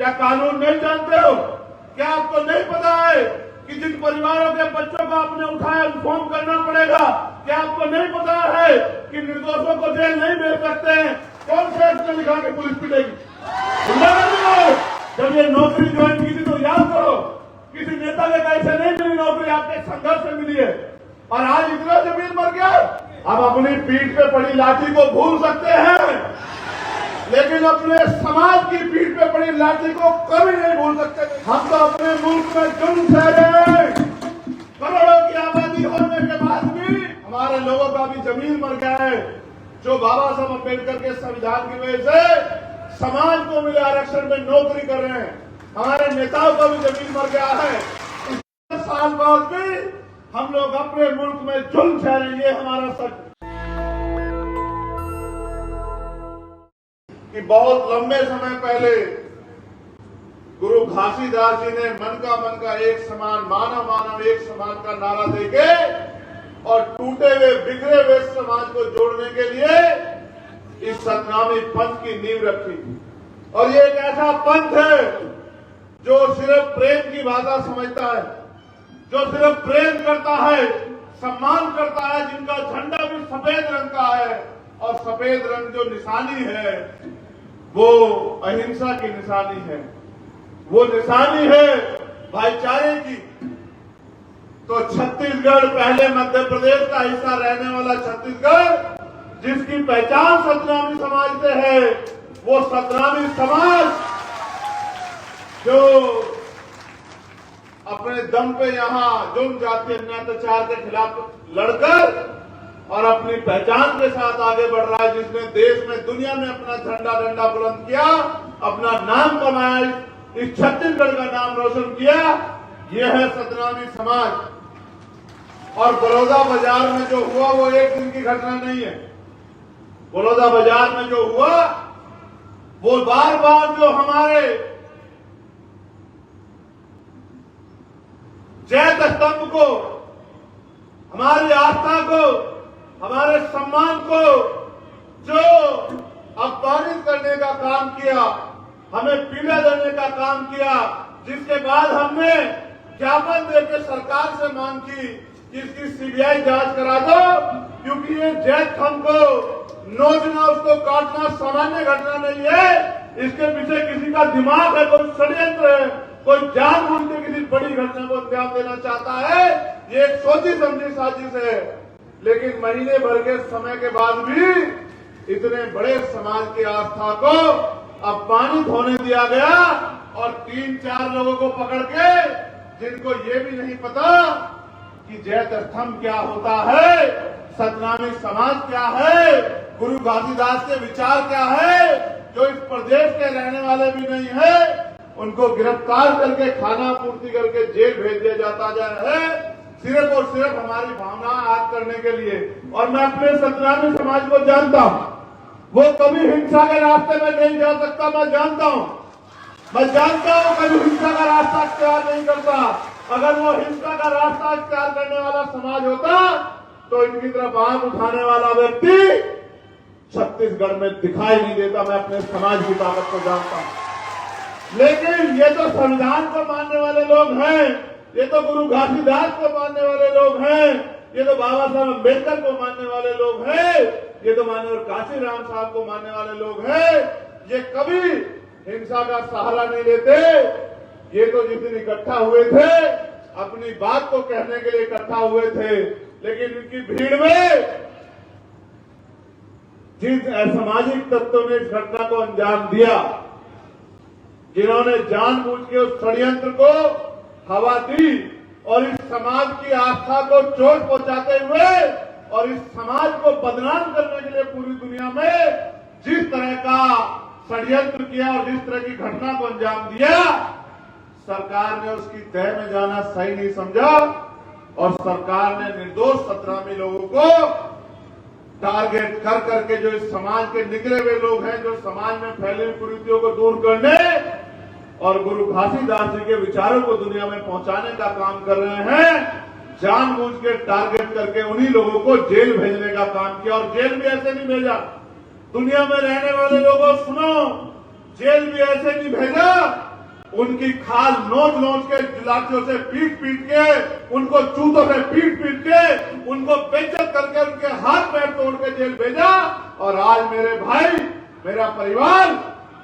क्या कानून नहीं जानते हो? क्या आपको नहीं पता है कि जिन परिवारों के बच्चों को आपने उठाया इन्फॉर्म करना पड़ेगा? क्या आपको नहीं पता है कि निर्दोषों को जेल नहीं भेज सकते हैं? कौन से एक्ट में लिखा के पुलिस पिटेगी? जब ये नौकरी ज्वाइन की थी तो याद करो, किसी नेता के कैसे नहीं मिली नौकरी, आपके संघर्ष से मिली है। और आज इतना जमीन मर गया, हम अपनी पीठ पे पड़ी लाठी को भूल सकते हैं, लेकिन अपने समाज की पीठ पे पड़ी लाठी को कभी नहीं भूल सकते। हम तो अपने मुल्क में जुर्म ठहरे, करोड़ों की आबादी होने के बाद भी हमारे लोगों का भी जमीन मर गया है। जो बाबा साहब अम्बेडकर के संविधान की वजह से समाज को मिले आरक्षण में नौकरी कर रहे हैं, हमारे नेताओं का भी जमीन मर गया है। इस साल बाद भी हम लोग अपने मुल्क में जुल्म ठहरेंगे। हमारा सच कि बहुत लंबे समय पहले गुरु घासीदास जी ने मन का एक समान, मानव मानव एक समान का नारा देके और टूटे हुए बिखरे हुए समाज को जोड़ने के लिए इस सतनामी पंथ की नींव रखी। और ये एक ऐसा पंथ है जो सिर्फ प्रेम की भाषा समझता है, जो सिर्फ प्रेम करता है, सम्मान करता है, जिनका झंडा भी सफेद रंग का है। और सफेद रंग जो निशानी है वो अहिंसा की निशानी है, वो निशानी है भाईचारे की। तो छत्तीसगढ़, पहले मध्य प्रदेश का हिस्सा रहने वाला छत्तीसगढ़, जिसकी पहचान सतनामी समाज से है, वो सतनामी समाज जो अपने दम पे यहाँ जुर्म, जाति, अत्याचार के खिलाफ लड़कर और अपनी पहचान के साथ आगे बढ़ रहा है, जिसने देश में, दुनिया में अपना झंडा डंडा बुलंद किया, अपना नाम कमाया, इस छत्तीसगढ़ का नाम रोशन किया। यह है सतनामी समाज। और बड़ौदा बाजार में जो हुआ वो एक दिन की घटना नहीं है। बड़ौदा बाजार में जो हुआ वो बार बार जो हमारे जैत स्तंभ को, हमारी आस्था को, हमारे सम्मान को जो अपमानित करने का काम किया, हमें पीड़ा देने का काम किया, जिसके बाद हमने ज्ञापन देकर सरकार से मांग की कि इसकी सीबीआई जांच करा दो, क्योंकि ये जैत खंभ को नोचना, उसको काटना सामान्य घटना नहीं है। इसके पीछे किसी का दिमाग है, कोई षड्यंत्र है, कोई जानबूझ के किसी बड़ी घटना को अंजाम देना चाहता है। ये एक सोची समझी साजिश है। लेकिन महीने भर के समय के बाद भी इतने बड़े समाज की आस्था को अपमानित होने दिया गया। और 3-4 लोगों को पकड़ के, जिनको ये भी नहीं पता कि जैत स्तंभ क्या होता है, सतनामी समाज क्या है, गुरु घासीदास के विचार क्या है, जो इस प्रदेश के रहने वाले भी नहीं है, उनको गिरफ्तार करके खाना पूर्ति करके जेल भेज दिया जाता है, सिर्फ और सिर्फ हमारी भावना आग करने के लिए। और मैं अपने सतनामी समाज को जानता हूं, वो कभी हिंसा के रास्ते में नहीं जा सकता। मैं जानता हूं कभी हिंसा का रास्ता इख्तियार नहीं करता। अगर वो हिंसा का रास्ता इख्तियार करने वाला समाज होता तो इनकी तरफ आंख उठाने वाला व्यक्ति छत्तीसगढ़ में दिखाई नहीं देता। मैं अपने समाज की ताकत को जानता हूं। लेकिन ये तो संविधान को मानने वाले लोग हैं, ये तो गुरु घासीदास को मानने वाले लोग हैं, ये तो बाबा साहब अम्बेडकर को मानने वाले लोग हैं, ये तो माननीय काशीराम साहब को मानने वाले लोग हैं। ये कभी हिंसा का सहारा नहीं लेते। ये तो जिस दिन इकट्ठा हुए थे, अपनी बात को कहने के लिए इकट्ठा हुए थे, लेकिन इनकी भीड़ में जिन असामाजिक तत्वों ने इस घटना को अंजाम दिया, जिन्होंने जानबूझ के उस षड्यंत्र को हवा दी और इस समाज की आस्था को चोट पहुंचाते हुए और इस समाज को बदनाम करने के लिए पूरी दुनिया में जिस तरह का षड्यंत्र किया और जिस तरह की घटना को अंजाम दिया, सरकार ने उसकी तह में जाना सही नहीं समझा। और सरकार ने निर्दोष सतनामी लोगों को टारगेट कर करके, जो इस समाज के निकले हुए लोग हैं, जो समाज में फैली हुई कुरीतियों को दूर करने और गुरु घासीदास जी के विचारों को दुनिया में पहुंचाने का काम कर रहे हैं, जानबूझ के टारगेट करके उन्हीं लोगों को जेल भेजने का काम किया। और जेल भी ऐसे नहीं भेजा, दुनिया में रहने वाले लोगों सुनो, जेल भी ऐसे नहीं भेजा उनकी खाल नोच नोच के लाठियों से पीट पीट के, उनको जूतों से पीट पीट के, उनको बेइज्जत करके उनके हाथ पैर तोड़ के जेल भेजा। और आज मेरे भाई, मेरा परिवार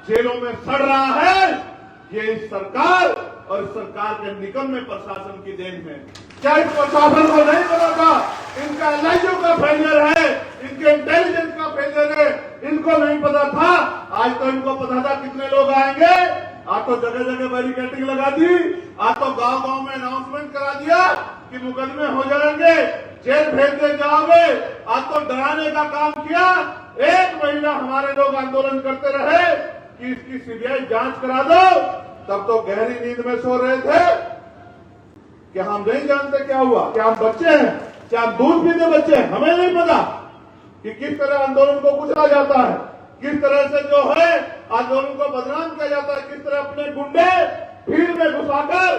जेलों में सड़ रहा है। ये इस सरकार और इस सरकार के निकम्मे प्रशासन की देन है। क्या इस प्रशासन को नहीं पता था इनका एलआईयू का फेलियर है, इनके इंटेलिजेंस का फेलियर है? इनको नहीं पता था? आज तो इनको पता था कितने लोग आएंगे। आज तो जगह जगह बैरिकेडिंग लगा दी, आज तो गांव गांव में अनाउंसमेंट करा दिया कि मुकदमे हो जाएंगे, जेल भेज दे जाओगे। आज तो डराने का काम किया। 1 महीना हमारे लोग आंदोलन करते रहे कि इसकी सीबीआई जांच करा दो, तब तो गहरी नींद में सो रहे थे कि हम नहीं जानते क्या हुआ, क्या हम बच्चे हैं, क्या हम दूध पीते बच्चे हैं? हमें नहीं पता कि किस तरह आंदोलन को कुचला जाता है, किस तरह से जो है आंदोलन को बदनाम किया जाता है, किस तरह अपने गुंडे भीड़ में घुसाकर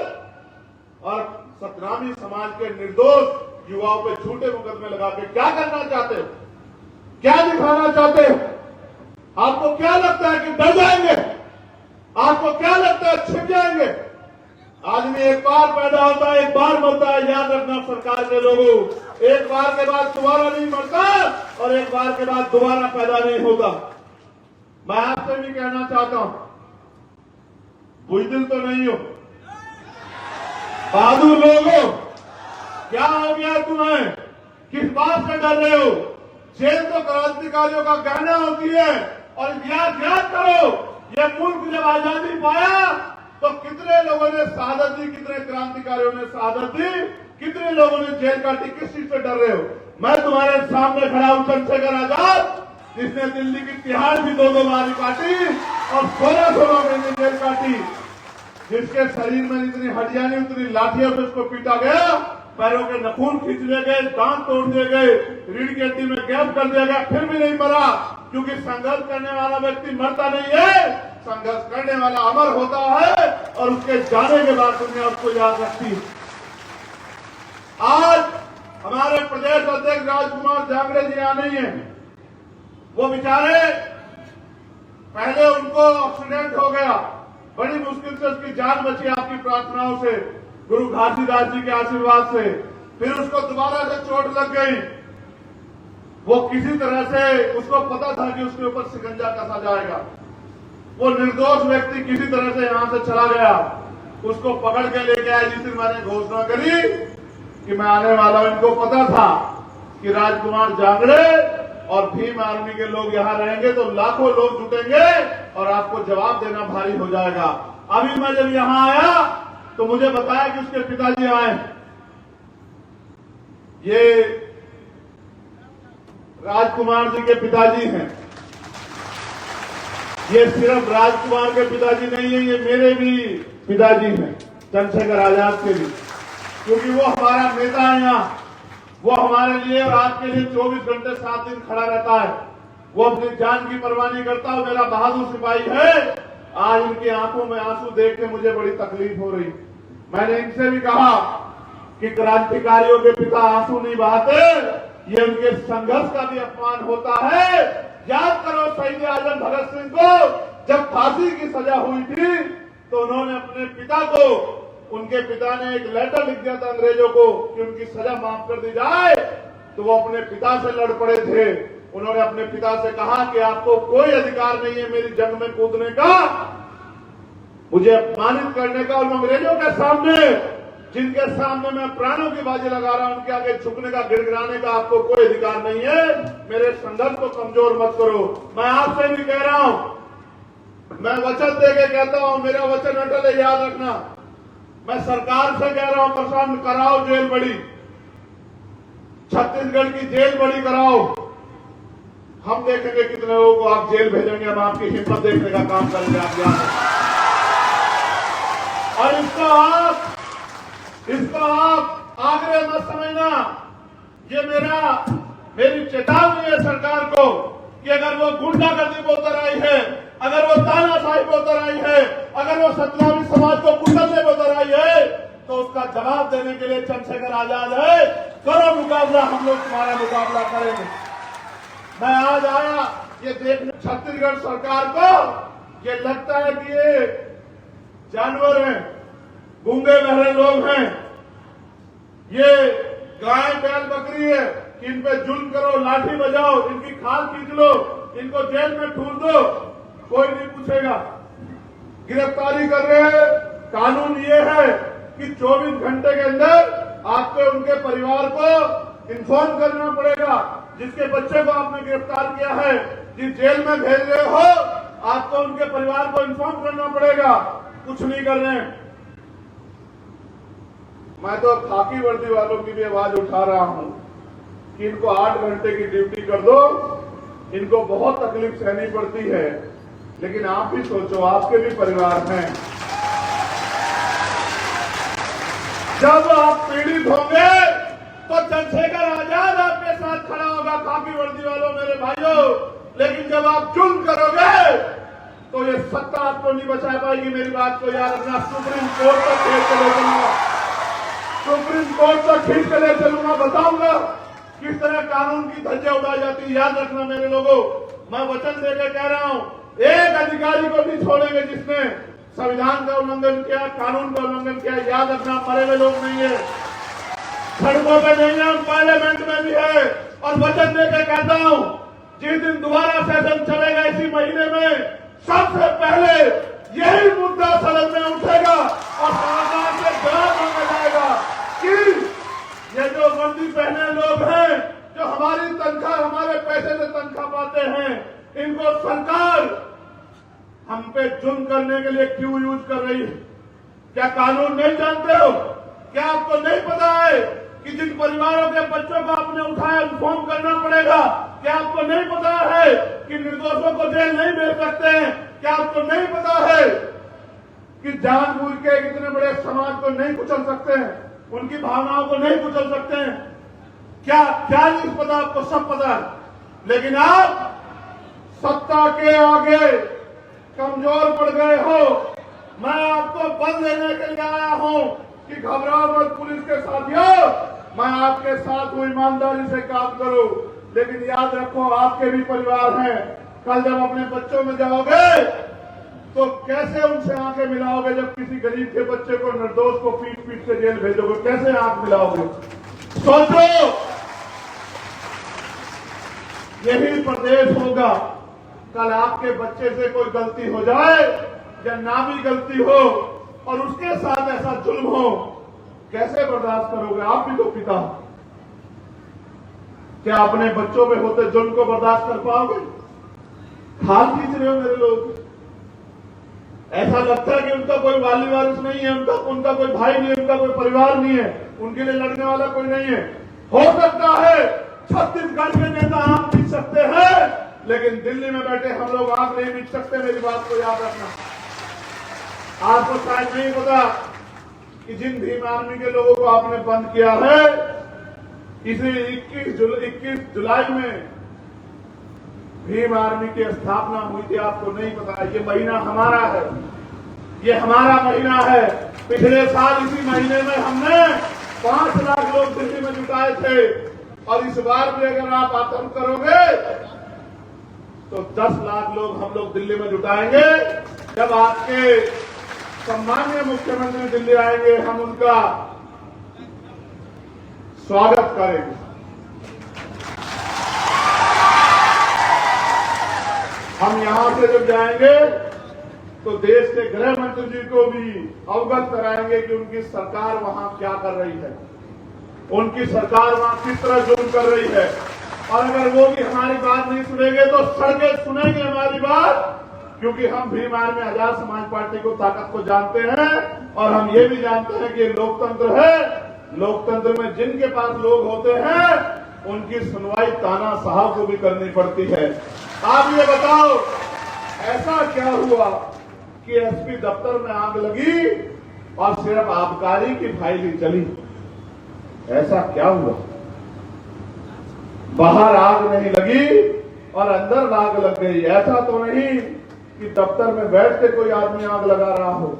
और सतनामी समाज के निर्दोष युवाओं पे झूठे मुकदमे लगा के क्या करना चाहते हो, क्या दिखाना चाहते हो? आपको क्या लगता है कि डर जाएंगे? आपको क्या लगता है छिप जाएंगे? आदमी एक बार पैदा होता है, एक बार मरता है। याद रखना सरकार के लोगों, एक बार के बाद दोबारा नहीं मरता और एक बार के बाद दोबारा पैदा नहीं होता। मैं आपसे भी कहना चाहता हूं, बुज़दिल तो नहीं हो, बहादुर लोगों, क्या हो गया तुम्हें? किस बात से डर रहे हो? जेल तो क्रांतिकारियों का गहना होती है। और याद करो, यह मुल्क जब आजादी पाया तो कितने लोगों ने शहादत दी, कितने क्रांतिकारियों ने शहादत दी, कितने लोगों ने जेल काटी? किस चीज से डर रहे हो? मैं तुम्हारे सामने खड़ा हूं, चंद्रशेखर आजाद, जिसने दिल्ली की तिहाड़ भी 2-2 बार काटी और 16-16 महीने जेल काटी, जिसके शरीर में जितनी हड्डियां नहीं उतनी लाठियों से उसको पीटा गया, पैरों के नखून खींच लिए गए, दांत तोड़ दिए गए, रीढ़ की हड्डी में गैप कर दिया गया, फिर भी नहीं मरा। क्योंकि संघर्ष करने वाला व्यक्ति मरता नहीं है, संघर्ष करने वाला अमर होता है और उसके जाने के बाद दुनिया उसको याद रखती है। आज हमारे प्रदेश अध्यक्ष राजकुमार जांगड़े जी यहाँ नहीं है। वो बेचारे, पहले उनको एक्सीडेंट हो गया, बड़ी मुश्किल से उसकी जान बची आपकी प्रार्थनाओं से, गुरु घासीदास जी के आशीर्वाद से। फिर उसको दोबारा से चोट लग गई। वो किसी तरह से, उसको पता था कि उसके ऊपर शिकंजा कसा जाएगा। वो निर्दोष व्यक्ति किसी तरह से यहां से चला गया। उसको पकड़ के लेके आए जिस दिन मैंने घोषणा करी कि मैं आने वाला हूं। इनको पता था कि राजकुमार जांगड़े और भीम आर्मी के लोग यहां रहेंगे तो लाखों लोग जुटेंगे और आपको जवाब देना भारी हो जाएगा। अभी मैं जब यहां आया तो मुझे बताया कि उसके पिताजी आए। ये राजकुमार जी के पिताजी हैं। ये सिर्फ राजकुमार के पिताजी नहीं है, ये मेरे भी पिताजी हैं, चंद्रशेखर आजाद के भी, क्योंकि वो हमारा नेता है यहाँ। वो हमारे लिए और आपके लिए 24 घंटे 7 दिन खड़ा रहता है। वो अपनी जान की परवाह नहीं करता। वो मेरा बहादुर सिपाही है। आज इनकी आंखों में आंसू देख के मुझे बड़ी तकलीफ हो रही। मैंने इनसे भी कहा कि क्रांतिकारियों के पिता आंसू नहीं बहाते, ये उनके संघर्ष का भी अपमान होता है। याद करो शहीद आजम भगत सिंह को जब फांसी की सजा हुई थी तो उन्होंने अपने पिता को, उनके पिता ने एक लेटर लिख दिया था अंग्रेजों को कि उनकी सजा माफ कर दी जाए, तो वो अपने पिता से लड़ पड़े थे। उन्होंने अपने पिता से कहा कि आपको कोई अधिकार नहीं है मेरी जंग में कूदने का, मुझे अपमानित करने का। और अंग्रेजों के सामने, जिनके सामने मैं प्राणों की बाजी लगा रहा हूं, उनके आगे झुकने का, गिड़गिड़ाने का आपको कोई अधिकार नहीं है। मेरे संघर्ष को कमजोर मत करो। मैं आपसे भी कह रहा हूं, मैं वचन दे के कहता हूं, मेरा वचन अटल है, याद रखना। मैं सरकार से कह रहा हूं, प्रशासन कराओ जेल बड़ी, छत्तीसगढ़ की जेल बड़ी कराओ। हम देखेंगे कितने लोगों को आप जेल भेजेंगे, हम आपकी हिम्मत देखने का काम करेंगे। आप याद, और इसको आप आग्रह मत समझना। ये मेरी चेतावनी है सरकार को कि अगर वो गुंडागर्दी पे उतर आई है, अगर वो तानाशाही पे उतर आई है, अगर वो सतनामी समाज को कुचलने पे उतर आई है, तो उसका जवाब देने के लिए चंद्रशेखर आजाद है। करो मुकाबला, हम लोग तुम्हारा मुकाबला करेंगे। मैं आज आया ये देखने छत्तीसगढ़ सरकार को, ये लगता है कि ये जानवर हैं, गूंगे बहरे लोग हैं, ये गाय बैल बकरी है कि इन पे जुल्म करो, लाठी बजाओ, इनकी खाल खींच लो, इनको जेल में ठूर दो, कोई नहीं पूछेगा। गिरफ्तारी कर रहे हैं, कानून ये है कि 24 घंटे के अंदर आपको उनके परिवार को इन्फॉर्म करना पड़ेगा। जिसके बच्चे को आपने गिरफ्तार किया है, जिस जेल में भेज रहे हो, आपको उनके परिवार को इन्फॉर्म करना पड़ेगा। कुछ नहीं कर रहे हैं। मैं तो खाकी वर्दी वालों की भी आवाज उठा रहा हूं कि इनको 8 घंटे की ड्यूटी कर दो, इनको बहुत तकलीफ सहनी पड़ती है, लेकिन आप भी सोचो, आपके भी परिवार हैं। जब आप पीड़ित होंगे तो चंद्रशेखर आजाद आपके साथ खड़ा होगा, खाकी वर्दी वालों मेरे भाइयों, लेकिन जब आप जुल्म करोगे तो ये सत्ता आपको नहीं बचा पाएगी। मेरी बात को याद रखना। सुप्रीम कोर्ट तक खींच के ले चलूंगा, सुप्रीम कोर्ट तक खींच के ले चलूंगा, बताऊंगा किस तरह कानून की धज्जियां उड़ाई जाती है। याद रखना मेरे लोगों, मैं वचन देकर कह रहा हूं, एक अधिकारी को नहीं छोड़ेंगे जिसने संविधान का उल्लंघन किया, कानून का उल्लंघन किया। याद रखना, मरे हुए लोग नहीं है, सड़कों पे नहीं है, पार्लियामेंट में भी है। और वचन देकर कहता हूं, जिस दिन दोबारा सेशन चलेगा इसी महीने में, सबसे पहले यही मुद्दा सदन में उठेगा और सरकार से जवाब मांगा जाएगा कि ये जो वर्दी पहने लोग हैं, जो हमारी तनख्वाह, हमारे पैसे से तनख्वाह पाते हैं, इनको सरकार हम पे जुल्म करने के लिए क्यों यूज कर रही है? क्या कानून नहीं जानते हो? क्या आपको नहीं पता है कि जिन परिवारों के बच्चों को आपने उठाया इन्फॉर्म करना पड़ेगा? क्या आपको नहीं पता है कि निर्दोषों को जेल नहीं भेज सकते हैं? क्या आपको नहीं पता है कि जानबूझ के इतने बड़े समाज को नहीं कुचल सकते हैं, उनकी भावनाओं को नहीं कुचल सकते हैं? क्या क्या नहीं पता आपको? सब पता है, लेकिन आप सत्ता के आगे कमजोर पड़ गए हो। मैं आपको बल देने के लिए आया हूं कि घबराओ मत पुलिस के साथियों, मैं आपके साथ हूं, ईमानदारी से काम करो। लेकिन याद रखो, आपके भी परिवार हैं। कल जब अपने बच्चों में जाओगे तो कैसे उनसे आंखें मिलाओगे? जब किसी गरीब के बच्चे को, निर्दोष को पीट पीट के जेल भेजोगे, कैसे आंख मिलाओगे? सोचो, यही प्रदेश होगा। कल आपके बच्चे से कोई गलती हो जाए या ना भी गलती हो और उसके साथ ऐसा जुल्म हो, कैसे बर्दाश्त करोगे? आप भी तो पिता हो, क्या अपने बच्चों पे होते जुल्म को बर्दाश्त कर पाओगे? खाल खींच रहे हो मेरे लोग। ऐसा लगता है कि उनका कोई वाली वारिस नहीं है, उनका कोई भाई नहीं है, उनका कोई परिवार नहीं है, उनके लिए लड़ने वाला कोई नहीं है। हो सकता है छत्तीसगढ़ के नेता आंख खींच सकते हैं, लेकिन दिल्ली में बैठे हम लोग आंख नहीं खींच सकते। मेरी बात को याद रखना। आपको शायद नहीं पता कि जिन भीम आर्मी के लोगों को आपने बंद किया है, इसी 21 जुलाई में भीम आर्मी की स्थापना हुई थी। आपको नहीं पता? ये महीना हमारा है, ये हमारा महीना है। पिछले साल इसी महीने में हमने 5 लाख लोग दिल्ली में जुटाए थे, और इस बार भी अगर आप आतंक करोगे तो 10 लाख लोग हम लोग दिल्ली में जुटाएंगे। जब आपके सम्मानीय मुख्यमंत्री दिल्ली आएंगे, हम उनका स्वागत करेंगे। हम यहां से जब जाएंगे तो देश के गृह मंत्री जी को भी अवगत कराएंगे कि उनकी सरकार वहां क्या कर रही है, उनकी सरकार वहां किस तरह जुल्म कर रही है। और अगर वो भी हमारी बात नहीं सुनेंगे तो सड़कें सुनेंगे हमारी बात, क्योंकि हम भीम आर्मी आजाद समाज पार्टी को, ताकत को जानते हैं। और हम ये भी जानते हैं कि लोकतंत्र है, लोकतंत्र में जिनके पास लोग होते हैं उनकी सुनवाई तानाशाह को भी करनी पड़ती है। आप ये बताओ, ऐसा क्या हुआ कि एसपी दफ्तर में आग लगी और सिर्फ आबकारी की फाइल ही चली? ऐसा क्या हुआ? बाहर आग नहीं लगी और अंदर आग लग गई। ऐसा तो नहीं कि दफ्तर में बैठ के कोई आदमी आग लगा रहा हो।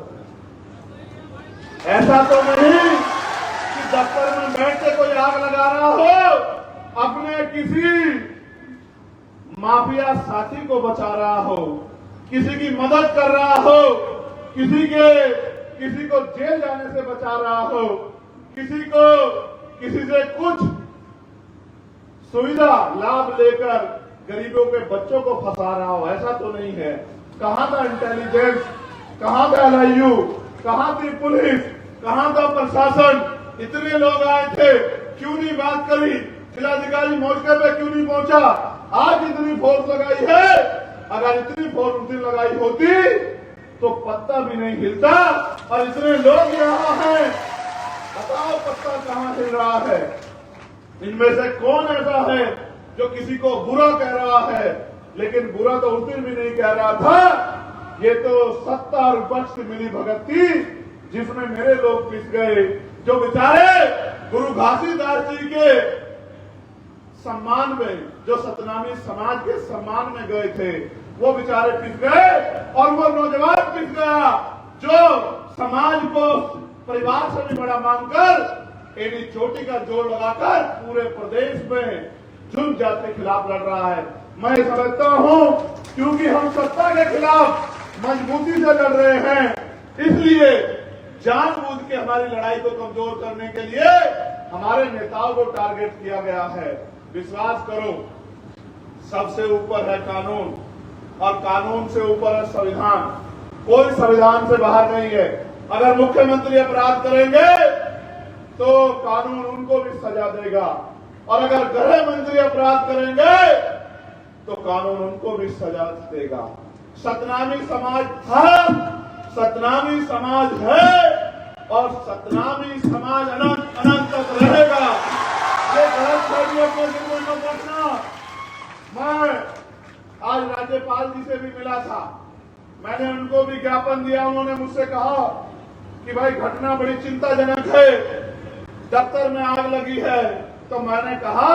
ऐसा तो नहीं कि दफ्तर में बैठ के कोई आग लगा रहा हो, अपने किसी माफिया साथी को बचा रहा हो, किसी की मदद कर रहा हो। किसी को जेल जाने से बचा रहा हो, किसी से कुछ सुविधा लाभ लेकर गरीबों के बच्चों को फंसा रहा हो, ऐसा तो नहीं है। कहां था इंटेलिजेंस, कहां था LIU, कहां थी पुलिस, कहां था प्रशासन? इतने लोग आए थे, क्यों नहीं बात करी? जिलाधिकारी मौके पे क्यों नहीं पहुंचा? आज इतनी फोर्स लगाई है, अगर इतनी फोर्स उस दिन लगाई होती तो पत्ता भी नहीं हिलता। और इतने लोग यहाँ हैं, बताओ पत्ता कहां हिल रहा है? इनमें से कौन ऐसा है जो किसी को बुरा कह रहा है? लेकिन बुरा तो उस दिन भी नहीं कह रहा था। ये तो सत्ता और विपक्ष की मिली भगत थी जिसमें मेरे लोग पिस गए, जो बेचारे गुरु घासीदास जी के सम्मान में, जो सतनामी समाज के सम्मान में गए थे, वो बेचारे पिस गए। और वो नौजवान पिस गया जो समाज को परिवार से भी बड़ा मानकर एडी चोटी का जोड़ लगाकर पूरे प्रदेश में जुल्म जाति के खिलाफ लड़ रहा है। मैं समझता हूं क्योंकि हम सत्ता के खिलाफ मजबूती से लड़ रहे हैं, इसलिए जानबूझ के हमारी लड़ाई को कमजोर करने के लिए हमारे नेताओं को टारगेट किया गया है। विश्वास करो, सबसे ऊपर है कानून और कानून से ऊपर है संविधान। कोई संविधान से बाहर नहीं है। अगर मुख्यमंत्री अपराध करेंगे तो कानून उनको भी सजा देगा, और अगर गृह मंत्री अपराध करेंगे तो कानून उनको भी सजा देगा। सतनामी समाज था, सतनामी समाज है और सतनामी समाज अनंत अनंत तक रहेगा। ये गलतफहमियों को दिल में रखना। मैं आज राज्यपाल जी से भी मिला था, मैंने उनको भी ज्ञापन दिया। उन्होंने मुझसे कहा कि भाई घटना बड़ी चिंताजनक है, दफ्तर में आग लगी है। तो मैंने कहा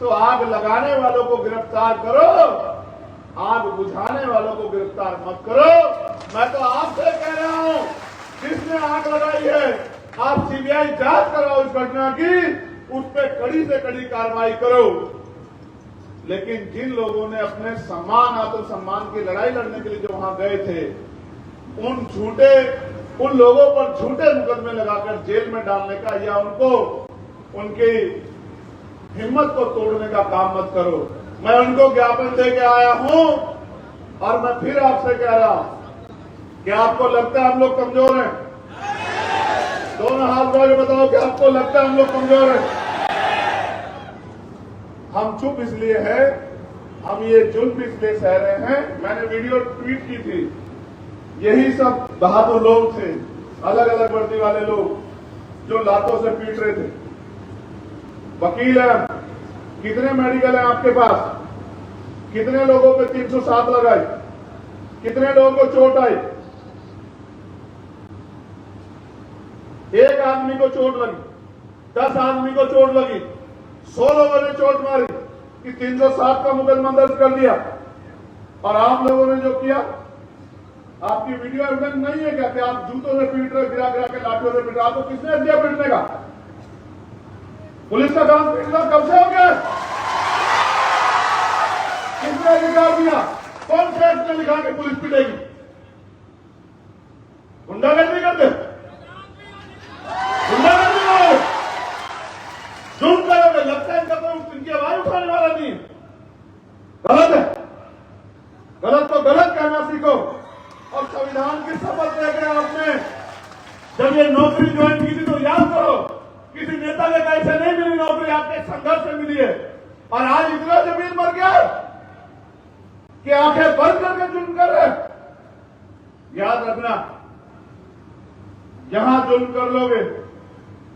तो आग लगाने वालों को गिरफ्तार करो, आग बुझाने वालों को गिरफ्तार मत करो। मैं तो आपसे कह रहा हूं, जिसने आग लगाई है आप CBI जांच कराओ इस घटना की, उस पर कड़ी से कड़ी कार्रवाई करो। लेकिन जिन लोगों ने अपने सम्मान आत्मसम्मान की लड़ाई लड़ने के लिए जो वहां गए थे, उन लोगों पर झूठे मुकदमे लगाकर जेल में डालने का या उनकी हिम्मत को तोड़ने का काम मत करो। मैं उनको ज्ञापन दे के आया हूं और मैं फिर आपसे कह रहा हूं कि आपको लगता है हम लोग कमजोर हैं? दोनों हाथ जोड़ के बताओ कि आपको लगता है हम लोग कमजोर हैं? हम चुप इसलिए है, हम ये जुल्म इसलिए सह रहे हैं। मैंने वीडियो ट्वीट की थी, यही सब बहादुर लोग थे, अलग अलग वर्दी वाले लोग जो लातों से पीट रहे थे। वकील है, कितने मेडिकल हैं आपके पास? कितने लोगों पे 307 लगाई? कितने लोगों को चोट आई? एक आदमी को चोट लगी, 10 आदमी को चोट लगी, 100 लोगों ने चोट मारी कि 307 का मुकदमा दर्ज कर दिया। और आप लोगों ने जो किया, आपकी वीडियो एविडेंस नहीं है क्या कि आप जूतों से पीट रहे, गिरा गिरा के लाठियों से पीट रहे? आपको किसने दिया पीटने का? पुलिस का काम पीटना कब से हो गया? किसने अधिकार दिया? कौन से एक्ट ने लिखा कि पुलिस पीटेगी? गुंडागर्दी करते, गुंडागर्दी करोगे, जुल्म करोगे, लगता है इनका कोई इनकी आवाज उठाने वाला नहीं। गलत है, गलत तो गलत कहना सीखो। और संविधान की शपथ लेकर आपने जब ये नौकरी ज्वाइन की थी तो याद करो, किसी नेता के कैसे नहीं मिली नौकरी, आपके संघर्ष से मिली है। और आज इतना जमीन मर गया कि आंखें बंद करके जुल्म कर रहे। याद रखना, यहां जुल्म कर लोगे,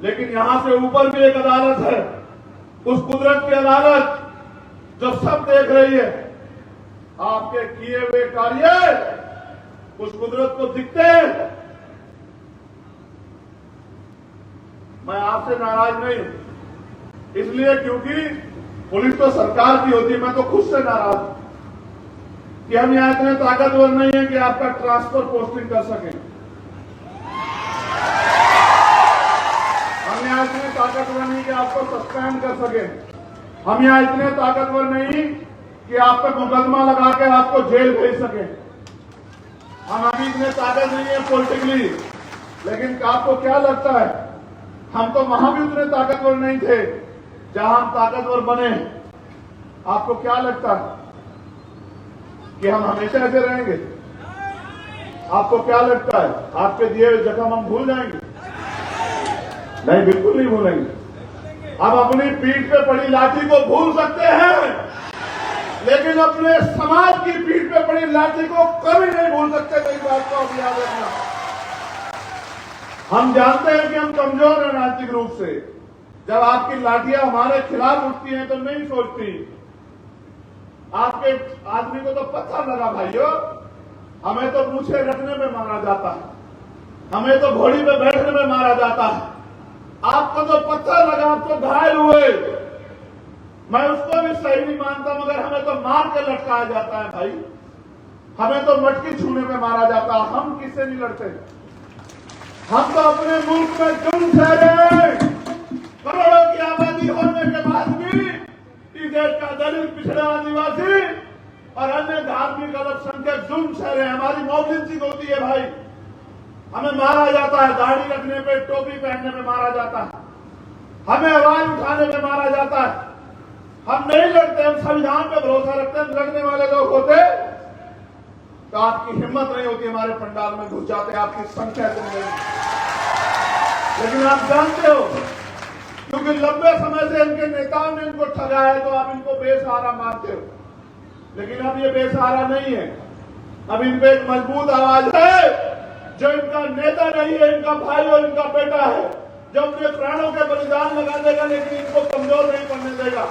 लेकिन यहां से ऊपर भी एक अदालत है, उस कुदरत की अदालत जो सब देख रही है। आपके किए हुए कार्य उस कुदरत को दिखते हैं। मैं आपसे नाराज नहीं हूं, इसलिए क्योंकि पुलिस तो सरकार की होती है। मैं तो खुद से नाराज हूं कि हम यहां इतने ताकतवर नहीं है कि आपका ट्रांसफर पोस्टिंग कर सकें। हम यहां इतने ताकतवर नहीं कि आपको सस्पेंड कर सकें। हम यहां इतने ताकतवर नहीं कि आप पे मुकदमा लगा के आपको जेल भेज सकें। हम अभी इतने ताकत नहीं है पॉलिटिकली, लेकिन आपको क्या लगता है हम तो वहां भी उतने ताकतवर नहीं थे जहां हम ताकतवर बने। आपको क्या लगता है कि हम हमेशा ऐसे रहेंगे? आपको क्या लगता है आपके दिए हुए जख्म हम भूल जाएंगे? नहीं, बिल्कुल नहीं भूलेंगे। हम अपनी पीठ पे पड़ी लाठी को भूल सकते हैं, लेकिन अपने समाज की पीठ पे पड़ी लाठी को कभी नहीं भूल सकते। कई बात को आप याद रखना। हम जानते हैं कि हम कमजोर हैं राजनीतिक रूप से। जब आपकी लाठियां हमारे खिलाफ उठती हैं तो नहीं सोचती। आपके आदमी को तो पत्थर लगा भाइयों, हमें तो पूछे रखने में मारा जाता है, हमें तो घोड़ी पे बैठने में मारा जाता है। आपको तो पत्थर लगा, आप तो घायल हुए। मैं उसको भी सही नहीं मानता, मगर हमें तो मार के लटकाया जाता है भाई। हमें तो मटकी छूने में मारा जाता है। हम किससे नहीं लड़ते? हम तो अपने मुल्क में जुल्म ठहरे। करोड़ों की आबादी होने के बाद भी इस देश का दलित, पिछड़ा, आदिवासी और अन्य धार्मिक अल्पसंख्यक जुल्म ठहरे। हमारी मौलिक होती है भाई। हमें मारा जाता है, दाढ़ी रखने पे, टोपी पहनने में मारा जाता है, हमें आवाज उठाने में मारा जाता है। हम नहीं लड़ते, हम संविधान पे भरोसा रखते हैं। लड़ने वाले लोग होते तो आपकी हिम्मत नहीं होती, हमारे पंडाल में घुस जाते, आपकी संख्या इतनी नहीं। लेकिन आप जानते हो, क्योंकि लंबे समय से इनके नेताओं ने इनको ठगाया है, तो आप इनको बेसहारा मानते हो। लेकिन अब ये बेसहारा नहीं है। अब इन पे एक मजबूत आवाज है, जो इनका नेता नहीं है, इनका भाई और इनका बेटा है, जो अपने प्राणों के बलिदान लगा देगा, लेकिन इनको कमजोर नहीं पड़ने देगा।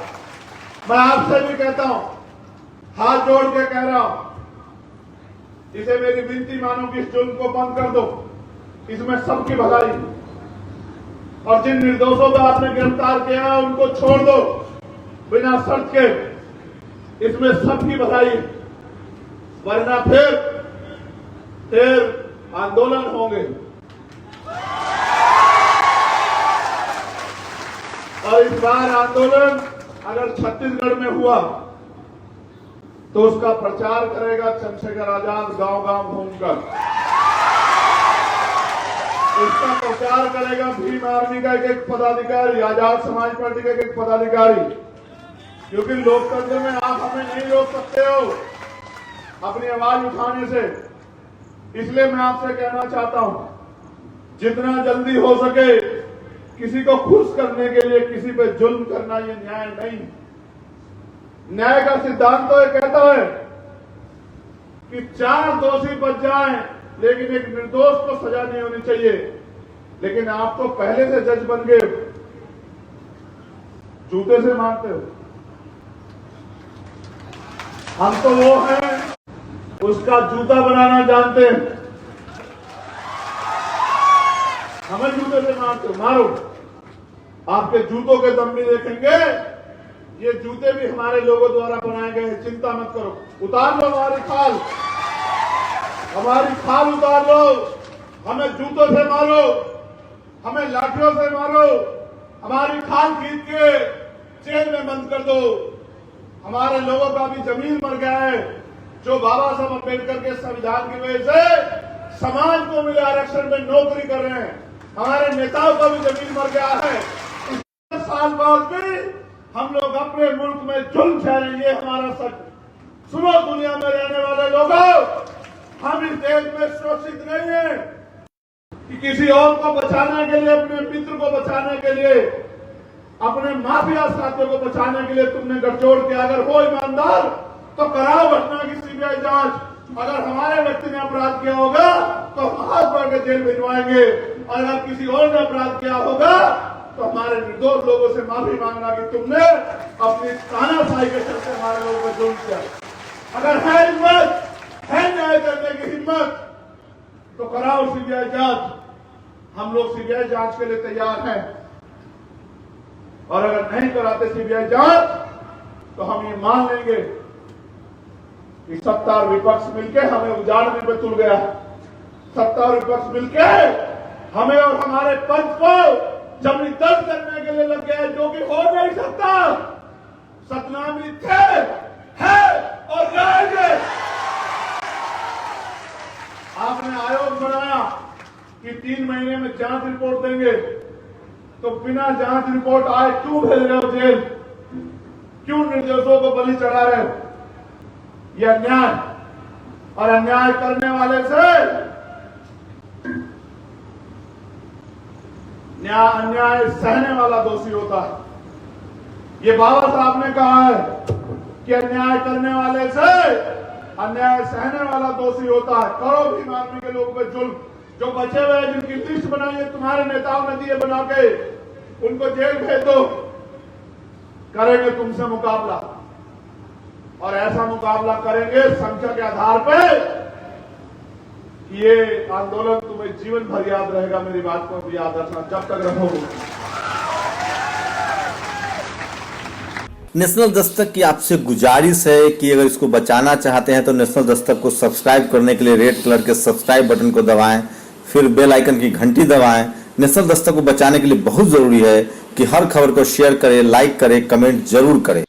मैं आपसे भी कहता हूं, हाथ जोड़ के कह रहा हूं, इसे मेरी विनती मानो कि इस जुल्म को बंद कर दो। इसमें सबकी भलाई, और जिन निर्दोषों को आपने गिरफ्तार किया है उनको छोड़ दो बिना शर्त के। इसमें सबकी भलाई, वरना फिर आंदोलन होंगे। और इस बार आंदोलन अगर छत्तीसगढ़ में हुआ तो उसका प्रचार करेगा चंद्रशेखर आजाद गांव-गांव घूमकर। उसका प्रचार करेगा भीम आर्मी का एक पदाधिकारी, आजाद समाज पार्टी का एक पदाधिकारी। क्योंकि लोकतंत्र में आप हमें नहीं रोक सकते हो अपनी आवाज उठाने से। इसलिए मैं आपसे कहना चाहता हूं, जितना जल्दी हो सके किसी को खुश करने के लिए किसी पे जुल्म करना ये न्याय नहीं। न्याय का सिद्धांत तो ये कहता है कि 4 दोषी बच जाएं, लेकिन एक निर्दोष को सजा नहीं होनी चाहिए। लेकिन आप तो पहले से जज बन गए, जूते से मारते हो। हम तो वो हैं, उसका जूता बनाना जानते हैं। हमें जूते से मारते हो, मारो। आपके जूतों के दम भी देखेंगे। ये जूते भी हमारे लोगों द्वारा बनाए गए हैं, चिंता मत करो। उतार लो हमारी खाल उतार लो। हमें जूतों से मारो, हमें लाठियों से मारो, हमारी खाल खींच के जेल में बंद कर दो। हमारे लोगों का भी जमीन मर गया है, जो बाबा साहब अम्बेडकर के संविधान की वजह से समाज को मिले आरक्षण में नौकरी कर रहे हैं। हमारे नेताओं का भी जमीन मर गया है। 10 साल बाद भी हम लोग अपने मुल्क में जुल्म ठहरेंगे, हमारा सच। सुनो दुनिया में रहने वाले लोगों, हम इस देश में सुरक्षित नहीं है कि किसी और को बचाने के लिए, अपने मित्र को बचाने के लिए, अपने माफिया साथियों को बचाने के लिए तुमने गठजोड़ किया। अगर हो ईमानदार तो कराओ घटना की सीबीआई जांच। अगर हमारे व्यक्ति ने अपराध किया होगा तो हम हाथ बढ़ के जेल भिजवाएंगे, और अगर किसी और ने अपराध किया होगा तो हमारे निर्दोष लोगों से माफी मांगना कि तुमने अपनी तानाशाही के चलते हमारे लोगों को जुल्म किया। अगर है हिम्मत, है न्याय करने की हिम्मत, तो कराओ सीबीआई जांच। हम लोग सीबीआई जांच के लिए तैयार हैं। और अगर नहीं कराते सीबीआई जांच तो हम ये मान लेंगे कि सत्ता और विपक्ष मिलकर हमें उजाड़ने पे तुल गया। सत्ता और विपक्ष मिलकर हमें और हमारे पंथ को जमीन दर्ज करने के लिए लग गया, जो कि हो नहीं सकता। सतनामी थे, है और रहेंगे। आपने आयोग बनाया कि 3 महीने में जांच रिपोर्ट देंगे, तो बिना जांच रिपोर्ट आए क्यों भेज रहे हो जेल? क्यों निर्दोषों को बलि चढ़ा रहे हो? यह अन्याय, और अन्याय करने वाले से अन्याय सहने वाला दोषी होता है। ये बाबा साहब ने कहा है कि अन्याय करने वाले से अन्याय सहने वाला दोषी होता है। करो भीम आर्मी के लोगों पे जुल्म, जो बचे हुए हैं, जिनकी लिस्ट बनाई है तुम्हारे नेताओं ने दिए बना के, उनको जेल भेज दो। करेंगे तुमसे मुकाबला, और ऐसा मुकाबला करेंगे संख्या के आधार पे। ये आंदोलन तुम्हें जीवन भर याद रहेगा। मेरी बात को भी याद रखना जब तक रहोगे। नेशनल दस्तक की आपसे गुजारिश है कि अगर इसको बचाना चाहते हैं तो नेशनल दस्तक को सब्सक्राइब करने के लिए रेड कलर के सब्सक्राइब बटन को दबाएं, फिर बेल आइकन की घंटी दबाएं। नेशनल दस्तक को बचाने के लिए बहुत जरूरी है कि हर खबर को शेयर करें, लाइक करें, कमेंट जरूर करें।